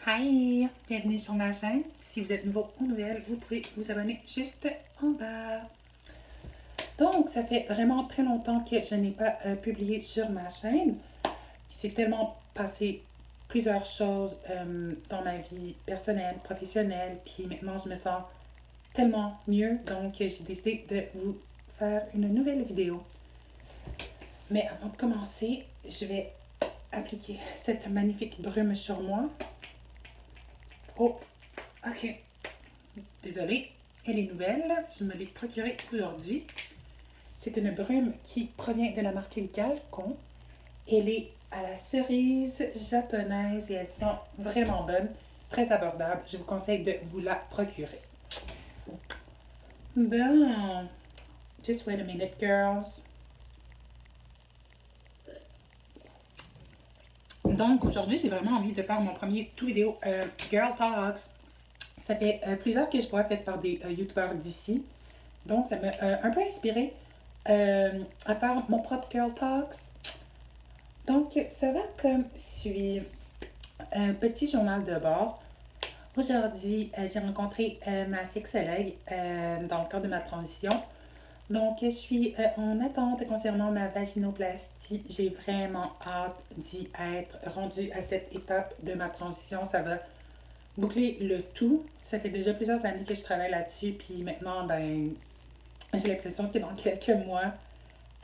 Hi! Bienvenue sur ma chaîne. Si vous êtes nouveau ou nouvelle, vous pouvez vous abonner juste en bas. Donc, ça fait vraiment très longtemps que je n'ai pas publié sur ma chaîne. Il s'est tellement passé plusieurs choses dans ma vie personnelle, professionnelle, puis maintenant je me sens tellement mieux. Donc, j'ai décidé de vous faire une nouvelle vidéo. Mais avant de commencer, je vais appliquer cette magnifique brume sur moi. Oh, ok. Désolée, elle est nouvelle, je me l'ai procurée aujourd'hui. C'est une brume qui provient de la marque Galcon. Elle est à la cerise japonaise et elle sent vraiment bonne, très abordable. Je vous conseille de vous la procurer. Bon, just wait a minute, girls. Donc aujourd'hui, j'ai vraiment envie de faire mon premier tout vidéo Girl Talks. Ça fait plusieurs que je vois faites par des youtubeurs d'ici. Donc ça m'a un peu inspiré à faire mon propre Girl Talks. Donc ça va comme suit. Un petit journal de bord. Aujourd'hui, j'ai rencontré ma sexologue dans le cadre de ma transition. Donc, je suis en attente concernant ma vaginoplastie. J'ai vraiment hâte d'y être rendue à cette étape de ma transition. Ça va boucler le tout. Ça fait déjà plusieurs années que je travaille là-dessus. Puis maintenant, ben, j'ai l'impression que dans quelques mois,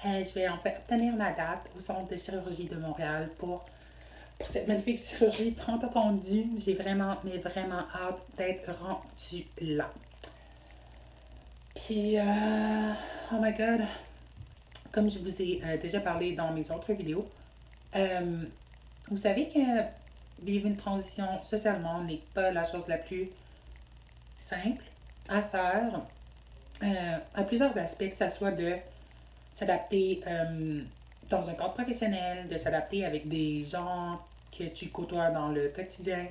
je vais en fait obtenir ma date au centre de chirurgie de Montréal pour cette magnifique chirurgie tant attendue. J'ai vraiment, mais vraiment hâte d'être rendue là. Puis, oh my god, comme je vous ai déjà parlé dans mes autres vidéos, euh, vous savez que vivre une transition socialement n'est pas la chose la plus simple à faire à plusieurs aspects, que ce soit de s'adapter dans un cadre professionnel, de s'adapter avec des gens que tu côtoies dans le quotidien.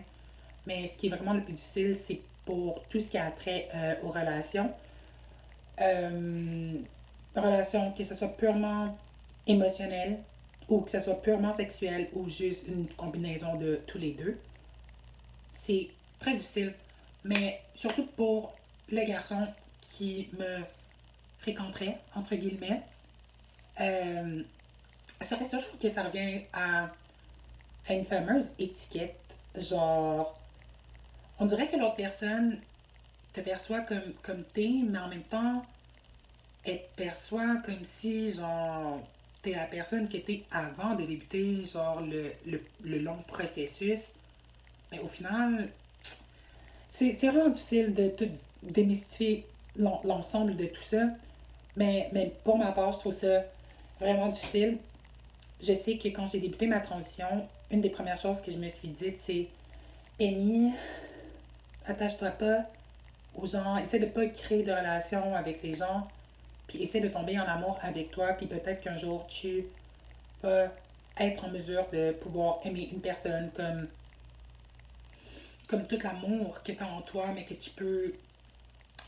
Mais ce qui est vraiment le plus difficile, c'est pour tout ce qui a trait aux relations. Euh, Relations, que ce soit purement émotionnel ou que ce soit purement sexuel ou juste une combinaison de tous les deux. C'est très difficile. Mais surtout pour le garçon qui me fréquenterait, entre guillemets, euh, ça reste toujours que ça revient à une fameuse étiquette. Genre, on dirait que l'autre personne te perçoit comme t'es, mais en même temps, elle te perçoit comme si, genre, t'es la personne que t'es avant de débuter, genre, le long processus. Mais au final, c'est vraiment difficile de tout démystifier l'ensemble de tout ça. Mais pour ma part, je trouve ça vraiment difficile. Je sais que quand j'ai débuté ma transition, une des premières choses que je me suis dit, c'est Penny, attache-toi pas aux gens, essaie de pas créer de relations avec les gens, puis essaie de tomber en amour avec toi, puis peut-être qu'un jour tu vas être en mesure de pouvoir aimer une personne comme tout l'amour que tu as en toi, mais que tu peux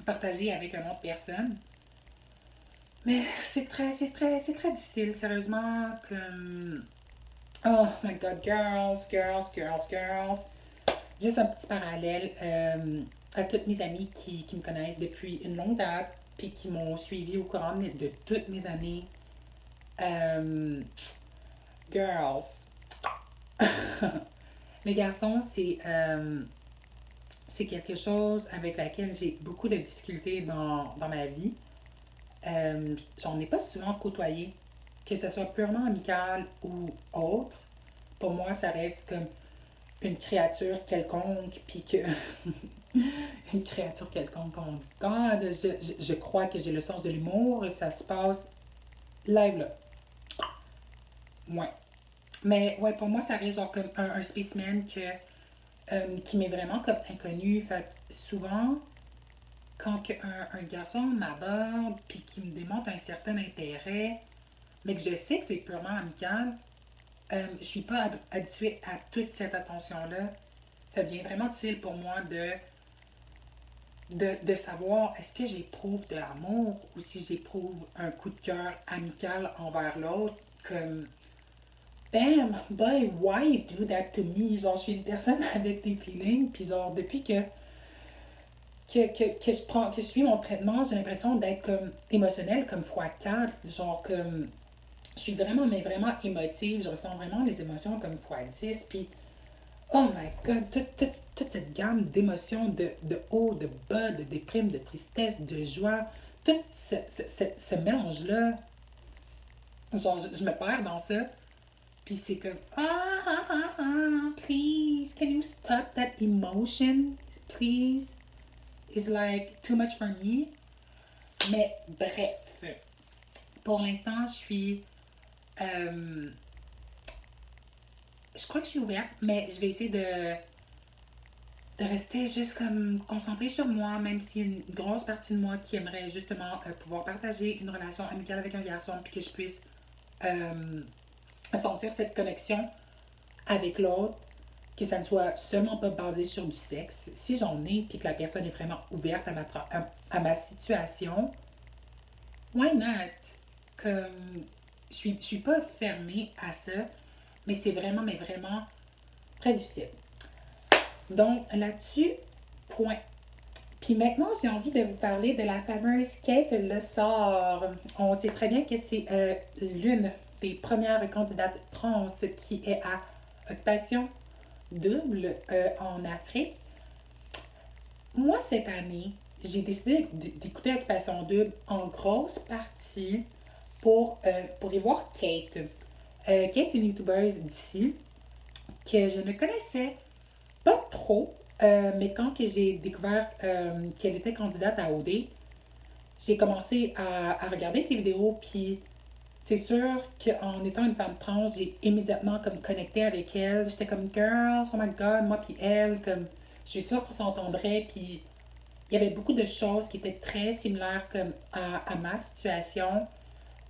partager avec une autre personne. Mais c'est très difficile, sérieusement, comme... Oh my god, girls, girls, girls, girls. Juste un petit parallèle à toutes mes amies qui me connaissent depuis une longue date, puis qui m'ont suivi au courant de toutes mes années. Euh, Girls. Les garçons, c'est quelque chose avec laquelle j'ai beaucoup de difficultés dans ma vie. J'en ai pas souvent côtoyé, que ce soit purement amical ou autre. Pour moi, ça reste comme une créature quelconque, puis que une créature quelconque, oh my god, je crois que j'ai le sens de l'humour et ça se passe live là. Ouais. Mais ouais, pour moi, ça reste genre comme un spécimen qui m'est vraiment comme inconnu. Fait souvent, quand un garçon m'aborde puis qui me démontre un certain intérêt, mais que je sais que c'est purement amical, je suis pas habituée à toute cette attention-là. Ça devient vraiment difficile pour moi de savoir est-ce que j'éprouve de l'amour ou si j'éprouve un coup de cœur amical envers l'autre. Comme bam, boy, why you do that to me? Genre, je suis une personne avec des feelings, puis genre, depuis que que je suis mon traitement, j'ai l'impression d'être comme émotionnelle, comme fois 4, genre, comme, je suis vraiment, mais vraiment émotive, je ressens vraiment les émotions comme fois 10, puis oh my god, toute cette gamme d'émotions, de haut, de bas, de déprime, de tristesse, de joie, tout ce mélange-là, genre, je me perds dans ça. Puis c'est comme, please, can you stop that emotion, please? It's like too much for me. Mais bref, pour l'instant, euh, je crois que je suis ouverte, mais je vais essayer de rester juste comme concentrée sur moi, même s'il y a une grosse partie de moi qui aimerait justement pouvoir partager une relation amicale avec un garçon, puis que je puisse euh, sentir cette connexion avec l'autre, que ça ne soit seulement pas basé sur du sexe. Si j'en ai, puis que la personne est vraiment ouverte à ma situation, why not? Comme, je suis pas fermée à ça, mais vraiment très difficile. Donc, là-dessus, point. Puis maintenant, j'ai envie de vous parler de la fameuse Kate Le Sort. On sait très bien que c'est l'une des premières candidates trans qui est à occupation double en Afrique. Moi, cette année, j'ai décidé d'écouter Occupation double en grosse partie pour y voir Kate. Kate est une youtubeuse d'ici que je ne connaissais pas trop, mais quand que j'ai découvert qu'elle était candidate à OD, j'ai commencé à regarder ses vidéos, puis c'est sûr qu'en étant une femme trans, j'ai immédiatement comme connecté avec elle. J'étais comme girls, oh my god, moi puis elle, comme je suis sûre qu'on s'entendrait, puis il y avait beaucoup de choses qui étaient très similaires comme à ma situation,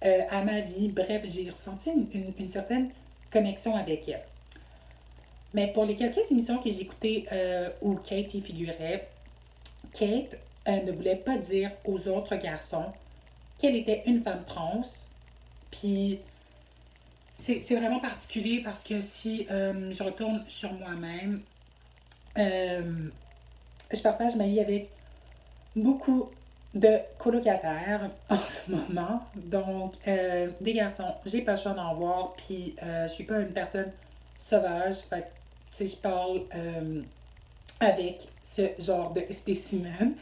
à ma vie. Bref, j'ai ressenti une certaine connexion avec elle. Mais pour les quelques émissions que j'ai écoutées où Kate y figurait, Kate ne voulait pas dire aux autres garçons qu'elle était une femme trans. Puis c'est vraiment particulier parce que si je retourne sur moi-même, euh, je partage ma vie avec beaucoup de colocataires en ce moment. Donc, des garçons, j'ai pas le choix d'en voir. Puis, je suis pas une personne sauvage. Fait que, tu sais, je parle avec ce genre de spécimen.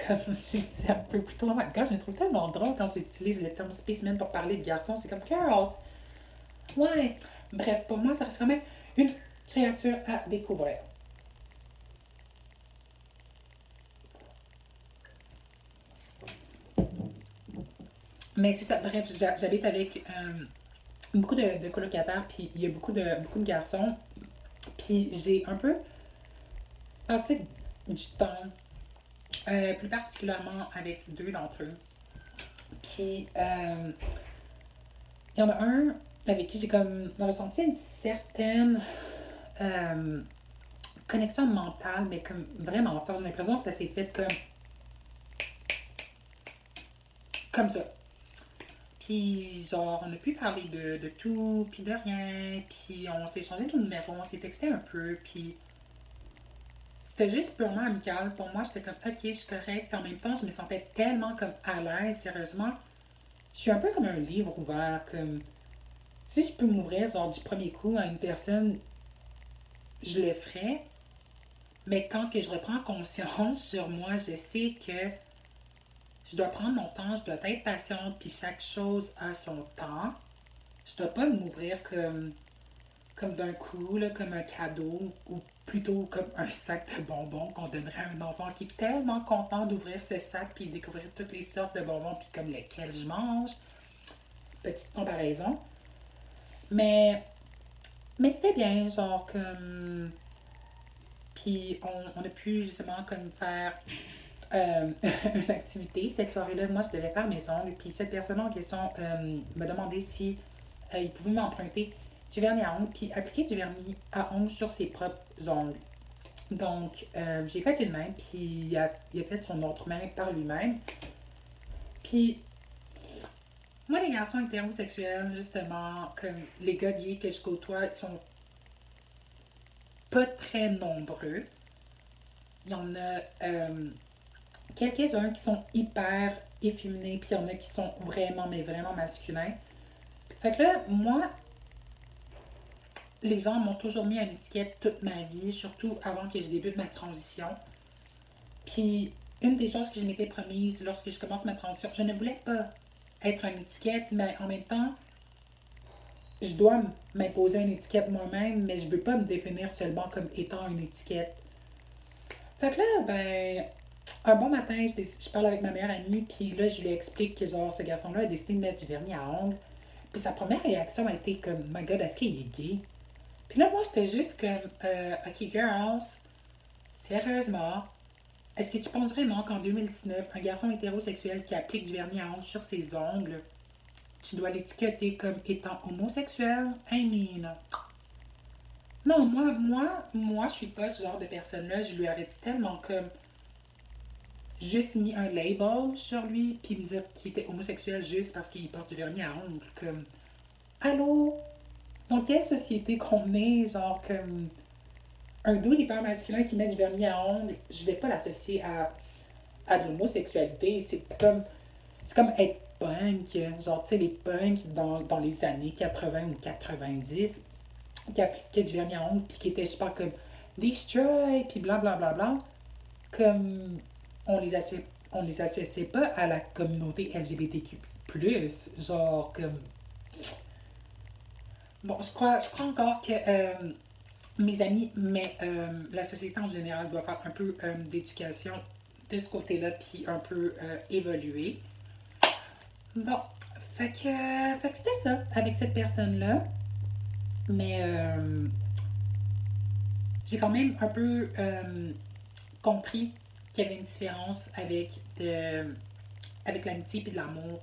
Comme j'ai dit un peu plus tôt, oh my god, je me trouve tellement drôle quand j'utilise le terme spécimen pour parler de garçons. C'est comme girls. Ouais. Bref, pour moi, ça reste quand même une créature à découvrir. Mais c'est ça, bref, j'habite avec beaucoup de colocataires, puis il y a beaucoup de garçons. Puis j'ai un peu passé du temps, plus particulièrement avec deux d'entre eux. Puis il y en a un avec qui j'ai comme ressenti une certaine euh, connexion mentale, mais comme vraiment forte. J'ai l'impression que ça s'est fait comme ça. Puis, genre, on a pu parler de tout, puis de rien, puis on s'est changé de numéro, on s'est texté un peu, puis c'était juste purement amical. Pour moi, j'étais comme, ok, je suis correcte. En même temps, je me sentais tellement comme à l'aise, sérieusement. Je suis un peu comme un livre ouvert, comme si je peux m'ouvrir, genre, du premier coup à une personne, je le ferais. Mais quand que je reprends conscience sur moi, je sais que je dois prendre mon temps, je dois être patiente, puis chaque chose a son temps. Je dois pas m'ouvrir comme d'un coup, là, comme un cadeau, ou plutôt comme un sac de bonbons qu'on donnerait à un enfant qui est tellement content d'ouvrir ce sac puis découvrir toutes les sortes de bonbons puis comme lesquels je mange. Petite comparaison. Mais, mais c'était bien, genre comme... Puis on a pu justement comme faire une activité. Cette soirée-là, moi, je devais faire mes ongles. Puis cette personne en question m'a demandé si il pouvait m'emprunter du vernis à ongles, puis appliquer du vernis à ongles sur ses propres ongles. Donc, j'ai fait une main, puis il a fait son autre main par lui-même. Puis, Moi, les garçons hétérosexuels, justement, comme les gars gays que je côtoie, ils sont pas très nombreux. Il y en a quelques-uns qui sont hyper efféminés, puis il y en a qui sont vraiment, mais vraiment masculins. Fait que là, moi, les gens m'ont toujours mis à l'étiquette toute ma vie, surtout avant que je débute ma transition. Puis, une des choses que je m'étais promise lorsque je commence ma transition, je ne voulais pas être une étiquette, mais en même temps, je dois m'imposer une étiquette moi-même, mais je ne veux pas me définir seulement comme étant une étiquette. Fait que là, ben, un bon matin, je parle avec ma meilleure amie, puis là, je lui explique que genre, ce garçon-là a décidé de mettre du vernis à ongles. Puis sa première réaction a été comme, My God, est-ce qu'il est gay? Puis là, moi, j'étais juste comme, OK, girls, sérieusement, est-ce que tu penses vraiment qu'en 2019, un garçon hétérosexuel qui applique du vernis à ongles sur ses ongles, tu dois l'étiqueter comme étant homosexuel? I mean, non, moi, je suis pas ce genre de personne-là. Je lui avais tellement comme juste mis un label sur lui, puis me dire qu'il était homosexuel juste parce qu'il porte du vernis à ongles. Comme, allô? Dans quelle société qu'on est, genre, comme un dude hyper masculin qui met du vernis à ongles, je vais pas l'associer à de l'homosexualité. C'est comme être punk, genre, tu sais, les punks dans les années 80 ou 90 qui appliquaient du vernis à ongles, puis qui étaient, je sais pas, comme destroy, puis blablabla. Bla, bla, bla. Comme on les associait, on les associait pas à la communauté LGBTQ+, genre comme bon, je crois encore que mes amis, mais la société en général doit faire un peu d'éducation de ce côté-là, puis un peu évoluer. Bon, fait que c'était ça avec cette personne-là, mais j'ai quand même un peu compris qu'il y avait une différence avec l'amitié et de l'amour.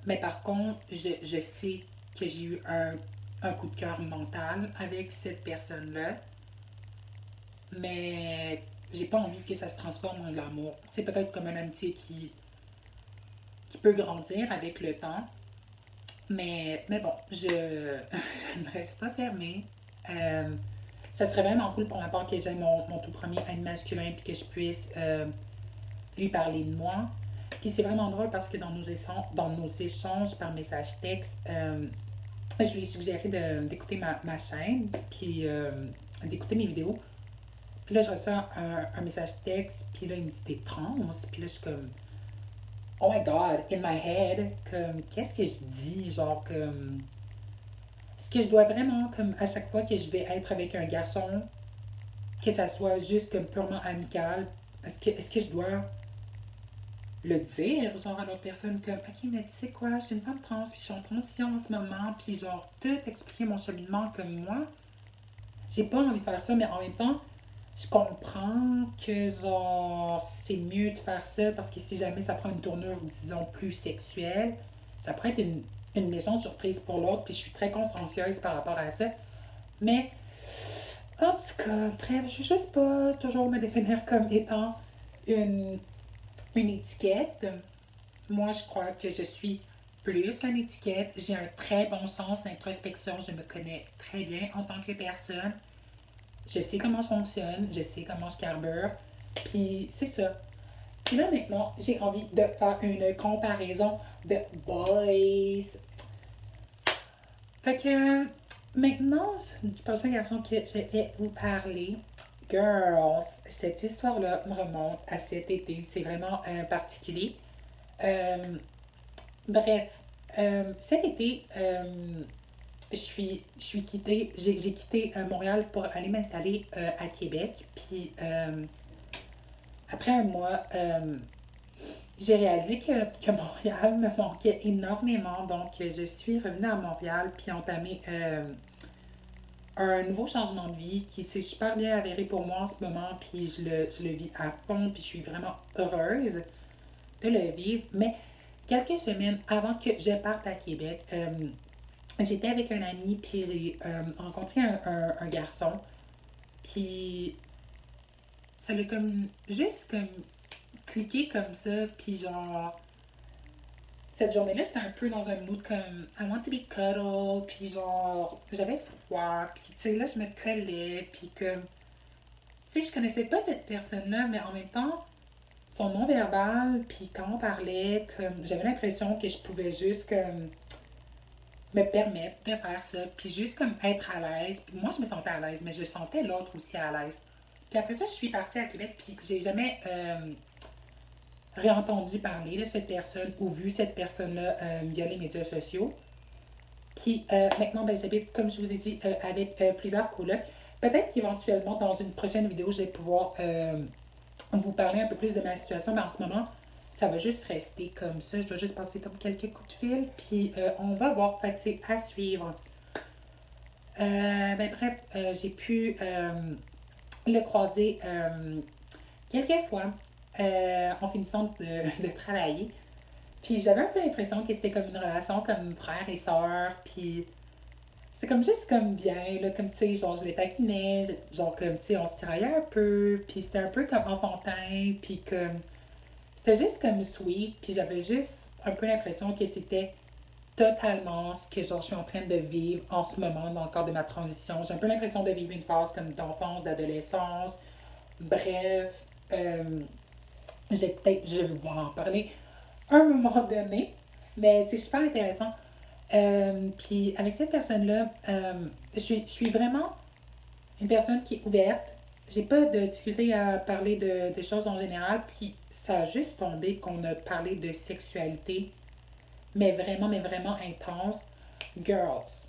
Mais par contre, je sais que j'ai eu un coup de cœur mental avec cette personne-là, mais j'ai pas envie que ça se transforme en de l'amour. C'est peut-être comme une amitié qui peut grandir avec le temps, mais bon, je ne reste pas fermée. Euh, Ça serait vraiment cool pour ma part que j'aie mon tout premier ami masculin puis que je puisse lui parler de moi. Puis c'est vraiment drôle parce que dans nos échanges par message texte, je lui ai suggéré d'écouter ma chaîne puis d'écouter mes vidéos. Puis là, je reçois un message texte, puis là, il me dit t'es trans. Puis là, je suis comme oh my god, in my head, comme qu'est-ce que je dis? Genre, comme est-ce que je dois vraiment, comme à chaque fois que je vais être avec un garçon, que ça soit juste comme purement amical, est-ce que je dois le dire, genre à l'autre personne, comme ok, mais tu sais quoi, je suis une femme trans, puis je suis en transition en ce moment, puis genre tout expliquer mon cheminement comme moi? J'ai pas envie de faire ça, mais en même temps, je comprends que genre c'est mieux de faire ça parce que si jamais ça prend une tournure, disons, plus sexuelle, ça pourrait être une méchante surprise pour l'autre, puis je suis très consciencieuse par rapport à ça. Mais en tout cas, bref, je ne veux juste pas toujours me définir comme étant une, une étiquette. Moi, je crois que je suis plus qu'une étiquette. J'ai un très bon sens d'introspection. Je me connais très bien en tant que personne. Je sais comment je fonctionne. Je sais comment je carbure. Puis c'est ça. Puis là, maintenant, j'ai envie de faire une comparaison de boys. Fait que maintenant, du prochain garçon que je vais vous parler, girls, cette histoire-là me remonte à cet été. C'est vraiment particulier. Euh, bref, cet été, je suis quitté, j'ai quitté Montréal pour aller m'installer à Québec. Puis après un mois, j'ai réalisé que Montréal me manquait énormément. Donc, je suis revenue à Montréal puis entamé un nouveau changement de vie qui s'est super bien avéré pour moi en ce moment. Puis je le vis à fond. Puis je suis vraiment heureuse de le vivre. Mais quelques semaines avant que je parte à Québec, j'étais avec un ami. Puis j'ai rencontré un garçon. Puis ça l'a comme juste comme cliqué comme ça. Puis genre, cette journée-là, j'étais un peu dans un mood comme I want to be cuddle, puis genre, j'avais froid, puis tu sais, là, je me collais, puis comme, tu sais, je connaissais pas cette personne-là, mais en même temps, son non-verbal, puis quand on parlait, comme, j'avais l'impression que je pouvais juste, comme, me permettre de faire ça, puis juste, comme, être à l'aise. Puis moi, je me sentais à l'aise, mais je sentais l'autre aussi à l'aise. Puis après ça, je suis partie à Québec, puis j'ai jamais réentendu parler de cette personne ou vu cette personne-là via les médias sociaux. Puis maintenant, ben, j'habite, comme je vous ai dit, avec plusieurs colocs. Peut-être qu'éventuellement, dans une prochaine vidéo, je vais pouvoir vous parler un peu plus de ma situation, mais en ce moment, ça va juste rester comme ça. Je dois juste passer comme quelques coups de fil, puis on va voir. Fait que c'est à suivre. Ben bref, j'ai pu le croiser quelques fois en finissant de travailler. Puis j'avais un peu l'impression que c'était comme une relation comme frère et sœur, puis c'est comme juste comme bien, là, comme tu sais, genre je les taquinais, genre comme tu sais, on se tiraillait un peu, puis c'était un peu comme enfantin, puis comme c'était juste comme sweet, puis j'avais juste un peu l'impression que c'était totalement ce que genre je suis en train de vivre en ce moment dans le cadre de ma transition. J'ai un peu l'impression de vivre une phase comme d'enfance, d'adolescence, bref, je vais vous en parler un moment donné, mais c'est super intéressant. Puis avec cette personne-là, je suis vraiment une personne qui est ouverte. J'ai pas de difficulté à parler de choses en général. Puis ça a juste tombé qu'on a parlé de sexualité, mais vraiment intense. Girls,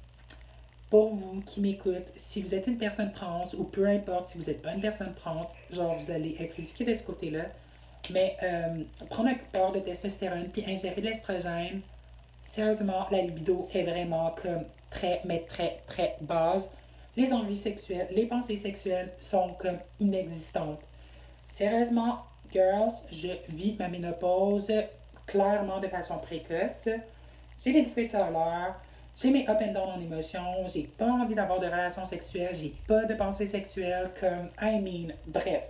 pour vous qui m'écoutent, si vous êtes une personne trans ou peu importe si vous n'êtes pas une personne trans, genre vous allez être éduqué de ce côté-là, mais prendre un coupeur de testostérone puis ingérer de l'estrogène, sérieusement, la libido est vraiment comme très, mais très, très basse. Les envies sexuelles, les pensées sexuelles sont comme inexistantes. Sérieusement, girls, je vis ma ménopause clairement de façon précoce. J'ai des bouffées de chaleur, j'ai mes up and down en émotions, j'ai pas envie d'avoir de relations sexuelles, j'ai pas de pensées sexuelles, comme, bref.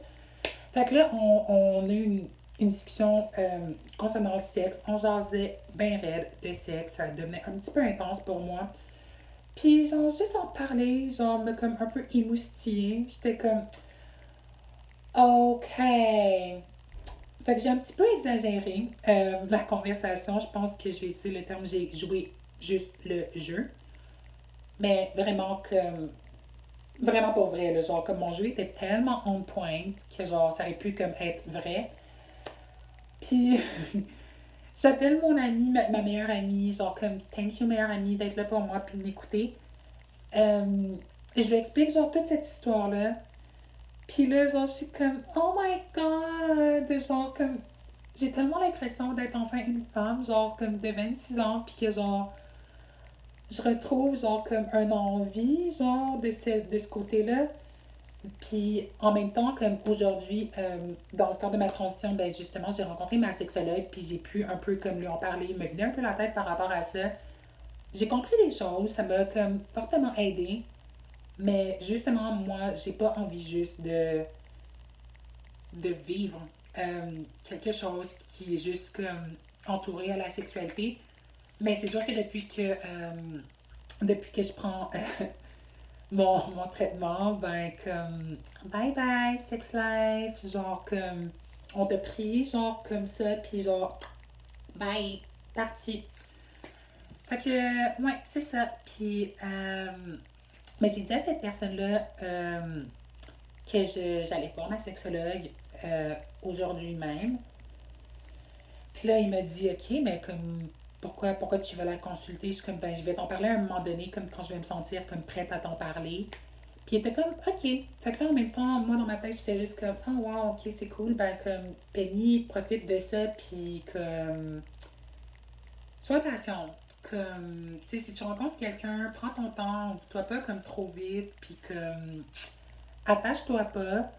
Fait que là, on a eu une discussion concernant le sexe. On jasait bien raide de sexe. Ça devenait un petit peu intense pour moi. Puis, genre, juste en parler, genre, me comme un peu émoustiller. J'étais comme, OK. Fait que j'ai un petit peu exagéré la conversation. Je pense que je vais utiliser le terme j'ai joué juste le jeu. Mais vraiment comme vraiment pour vrai, là, genre comme mon jeu était tellement on point que genre ça aurait pu comme être vrai. Puis j'appelle mon amie, ma meilleure amie, genre comme thank you meilleure amie d'être là pour moi puis de m'écouter. Je lui explique genre toute cette histoire-là. Puis là, genre je suis comme oh my god, genre comme j'ai tellement l'impression d'être enfin une femme, genre comme de 26 ans, puis que genre je retrouve genre comme un envie genre de ce côté-là. Puis en même temps, comme aujourd'hui, dans le cadre de ma transition, ben justement, j'ai rencontré ma sexologue, puis j'ai pu un peu comme lui en parler, me vider un peu la tête par rapport à ça. J'ai compris des choses, ça m'a comme fortement aidé, mais justement, moi, j'ai pas envie juste de vivre quelque chose qui est juste comme entouré à la sexualité. Mais c'est sûr que depuis que je prends mon traitement, ben comme bye bye sex life, genre comme on te prie, genre comme ça, puis genre bye, parti. Fait que ouais, c'est ça. Puis mais j'ai dit à cette personne-là que j'allais voir ma sexologue aujourd'hui même. Puis là, il m'a dit ok, mais comme pourquoi tu vas la consulter? Je suis comme ben je vais t'en parler à un moment donné, comme quand je vais me sentir comme prête à t'en parler. Puis il était comme, OK. Fait que là, en même temps, moi, dans ma tête, j'étais juste comme, oh, wow, OK, c'est cool. Ben, comme, Penny, profite de ça. Puis, comme, sois patiente. Comme, tu sais, si tu rencontres quelqu'un, prends ton temps. Ouvre-toi pas comme trop vite. Puis, comme, attache-toi pas.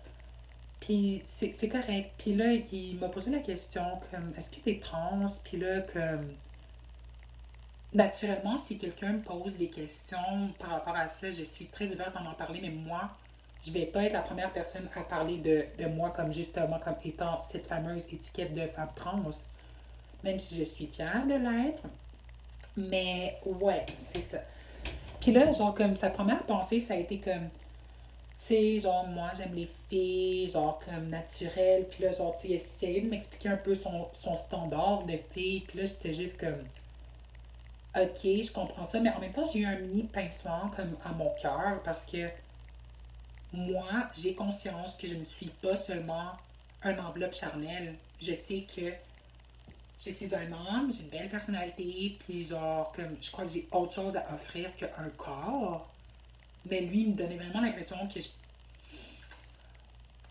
Puis, c'est correct. Puis là, il m'a posé la question, comme, est-ce que t'es trans? Puis là, comme, naturellement, si quelqu'un me pose des questions par rapport à ça, je suis très ouverte à en parler, mais moi, je vais pas être la première personne à parler de moi comme justement comme étant cette fameuse étiquette de femme trans. même si je suis fière de l'être. Mais ouais, c'est ça. Puis là, genre, comme sa première pensée, ça a été comme, tu sais, genre, moi, j'aime les filles, genre, comme naturelles. Puis là, genre, tu sais, il essayait de m'expliquer un peu son standard de fille. Puis là, j'étais juste comme, ok, je comprends ça. Mais en même temps, j'ai eu un mini pincement, comme, à mon cœur. Parce que moi, j'ai conscience que je ne suis pas seulement un enveloppe charnelle. Je sais que je suis un homme, j'ai une belle personnalité, puis genre, comme, je crois que j'ai autre chose à offrir qu'un corps. Mais lui, il me donnait vraiment l'impression que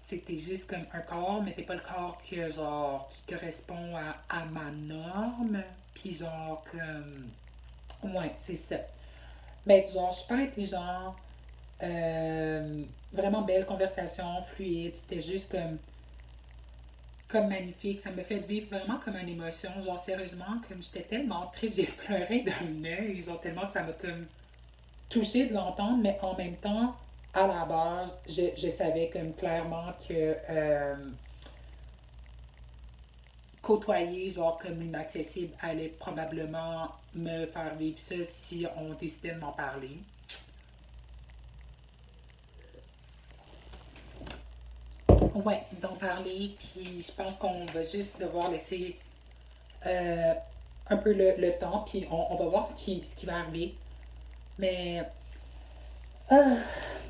c'était juste comme un corps, mais t'es pas le corps que, genre, qui correspond à ma norme. Puis genre, comme, ouais, c'est ça. Mais genre, super intelligent, vraiment belle conversation, fluide. C'était juste comme magnifique. Ça me fait vivre vraiment comme une émotion. Genre, sérieusement, comme j'étais tellement triste, j'ai pleuré d'un œil. Genre, tellement que ça m'a comme touché de l'entendre, mais en même temps, à la base, je savais comme clairement que côtoyer, genre, comme inaccessible allait probablement me faire vivre ça si on décidait de m'en parler. Ouais, d'en parler, puis je pense qu'on va juste devoir laisser euh, un peu le temps, puis on va voir ce qui va arriver. Mais, oh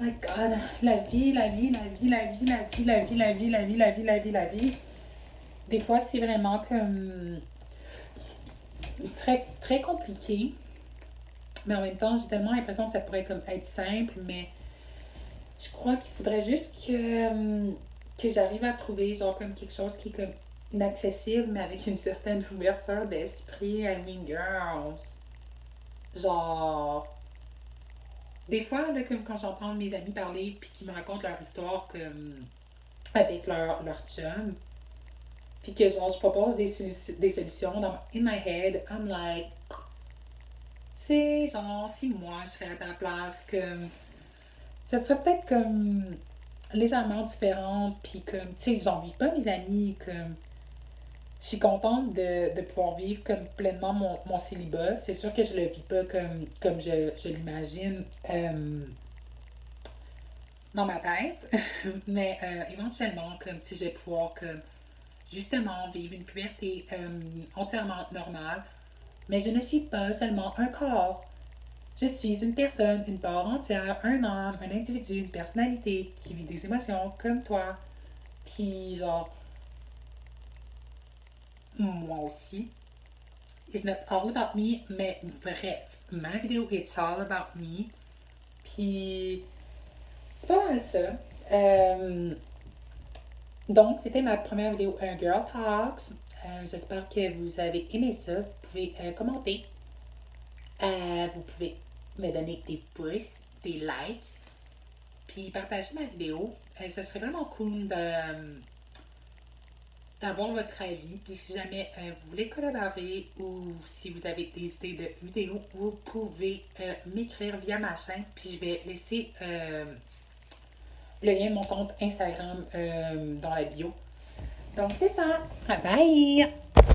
my god, la vie, la vie, la vie, la vie, la vie, la vie, la vie, la vie, la vie, la vie, la vie. Des fois, c'est vraiment comme très, très compliqué, mais en même temps, j'ai tellement l'impression que ça pourrait comme être simple, mais je crois qu'il faudrait juste que j'arrive à trouver genre comme quelque chose qui est comme inaccessible, mais avec une certaine ouverture d'esprit. I mean, girls. Genre, des fois, là, comme quand j'entends mes amis parler puis qu'ils me racontent leur histoire comme avec leur chum, puis que genre je propose des solutions dans in my head, I'm like, tu sais, genre si moi je serais à ta place, comme ça serait peut-être comme légèrement différent, puis comme tu sais, j'en vis pas mes amis, comme je suis contente de pouvoir vivre comme pleinement mon célibat. C'est sûr que je le vis pas comme je l'imagine dans ma tête, mais éventuellement, comme tu sais, je vais pouvoir comme justement vivre une puberté entièrement normale. Mais je ne suis pas seulement un corps. Je suis une personne, une part entière, un homme, un individu, une personnalité qui vit des émotions comme toi. Puis genre, moi aussi. It's not all about me, mais bref, ma vidéo It's all about me. Puis c'est pas mal ça. Euh, donc, c'était ma première vidéo un Girl Talks. J'espère que vous avez aimé ça. Vous pouvez commenter. Vous pouvez me donner des pouces, des likes, puis partager ma vidéo. Ça serait vraiment cool d'avoir votre avis. Puis si jamais vous voulez collaborer ou si vous avez des idées de vidéos, vous pouvez m'écrire via ma chaîne. Puis je vais laisser le lien de mon compte Instagram dans la bio. Donc c'est ça. Bye!